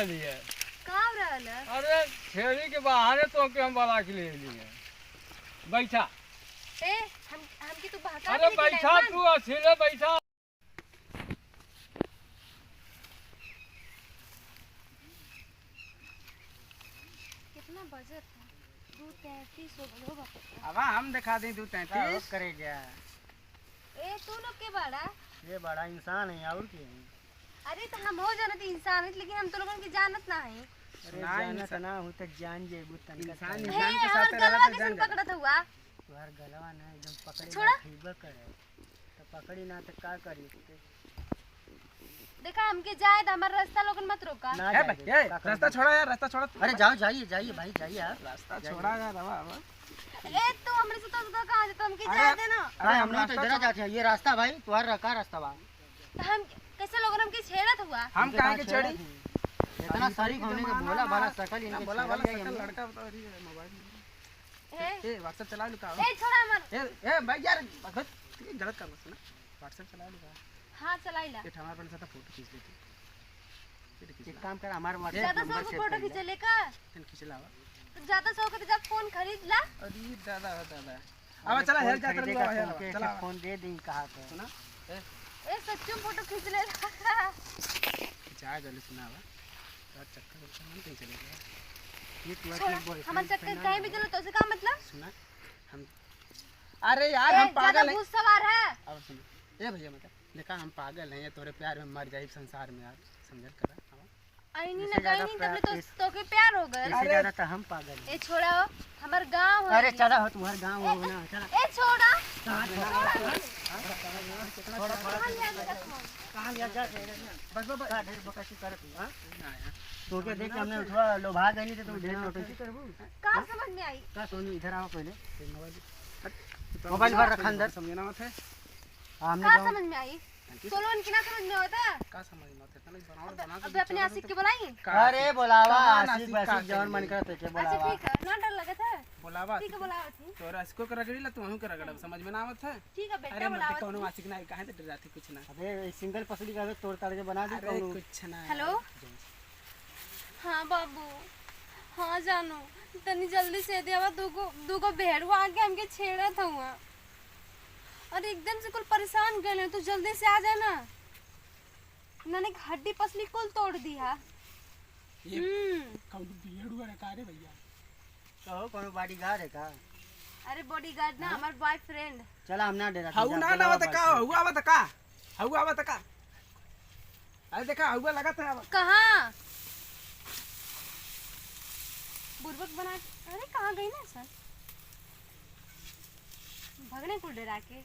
लिए कहाँ रहल है? अरे छेड़ी के बहाने तो के हम बला के ले लिए बैठा। ए हम की तू बहका अरे के बैठा तू असीले बैठा। कितना बजट है? 2:33 हो गलो बाप। अब हम दिखा दें 2:33 करे क्या। ए तू लोग के बड़ा ये बड़ा इंसान है और क्या है? अरे तो हम हो जानत इंसान है, लेकिन हम तो लोगन की जानत ना है। जानत ना हो तो जान जेबू तनिक इंसान हे इंसान के हमार साथ गलवा रहता कैसे जान पकड़त हुआ? तुहार गलवा ना एकदम पकड़ी छोड़ा। खीबा करे तो पकड़ी ना तो का करी। देखा हमके जाए तो हमारा रास्ता लोगन मत रोका। ना ए भाई, ए, रास्ता छोड़ा यार, रास्ता छोड़ा। अरे जाओ जाइए जाइए भाई जाइए यार। रास्ता छोड़ा यार, अब ए तू हमरे से तो कहां से? तो हमके जाए दे ना। अरे हम लोग तो इधर जाते हैं। ये रास्ता भाई तुम्हारा का रास्ता बा? तो हम कैसे लोगन हमके छेड़त हुआ? हम कहाँ के चढ़ी? इतना सारी होने के बोला वाला शकल ना इनके बोला वाला छेड़ सकल गई लड़का बता रही है मोबाइल में। ए ए व्हाट्सएप चला लू का? ए छोड़ा हमर। ए भाई यार बस गलत कर मत ना। व्हाट्सएप चला लू का? हां चलाइला। ये हमारे बन साथ फोटो खींच लेते। एक काम कर हमारे ज्यादा व्हाट्सएप सौ नंबर को फोटो सेव खींच ले का? तन खींच लावा। तो ज्यादा सौ के जा फोन खरीद ला। अरे दादा दादा अब चला हेल जा कर लो चला फोन दे दी कहा पे सुना। ए सच्चू फोटो खींच ले ला। जा जल्दी सुनावा। तो चक्कर से मन कहीं चले गया। ये तू छोड़ा, अपने बॉयफ्रेंड हमार चक्कर कहीं भी चलो तो से का मतलब? सुना हम अरे यार हम पागल ज्यादा हैं। भूत सवार है। अब सुन ए भैया मतलब देखा हम पागल हैं, तोरे प्यार में मर जाए संसार में यार समझल करा। आईनी इससे ना ज्यादा गईनी तब प्यार- तो के प्यार हो गए। इससे ज्यादा तो हम पागल हैं। ए छोड़ा हमार गांव है। अरे चला हो तुम्हारा गांव हो ना चला। ए छोड़ा कहां लिया जा बस बस का ढेर बकसी करत हां ना यार तो के देख के हमने थोड़ा लोभा गई तो तुम ढेर नोटिस करबू। का समझ में आई? का सोनी इधर आओ पहले मोबाइल मोबाइल भर रखा अंदर। समझना मत है हमने का जाओ समझ में आई? सोलोन की ना समझ में होता? का समझ मत है तने बना अब अपने आशिक के बुलाई। अरे बोलावा कहाँ आशिक नासिक वासिक का जवन मन करत है के अच्छा बोलावा। ठीक है, ना डर लगा था। बोलावा ठीक है बुलावा थी। तोरा इसको कर रगड़ी ला तू हूं कर रगड़ समझ में ना आवत है। ठीक है अरे बेटा मत बुलावा कोनो थी। वासिक ना काहे ते डर जाती कुछ ना। अबे सिंगल पसली का तोड़ ताड़ के बना दे अरे कौनो। कुछ ना। हेलो? हाँ बाबू हाँ जानू तनी जल्दी से देवा दूगो भेड़वा आके हमके छेड़त हुआ और एकदम से कुल परेशान गए तो जल्दी से आ जाना। मैंने हड्डी पसली कुल तोड़ दिया। ये कौन बियड़ू है का रे भैया? कहो कोनो बॉडीगार्ड है का? अरे बॉडीगार्ड ना हमार बॉयफ्रेंड। चला हम ना डरा। हऊ ना ना आवत का हऊ आवत का हऊ आवत का। अरे देखा हऊ लगा था। कहाँ बुर्बक बना? अरे कहाँ गई ना सर? भगने को डरा के।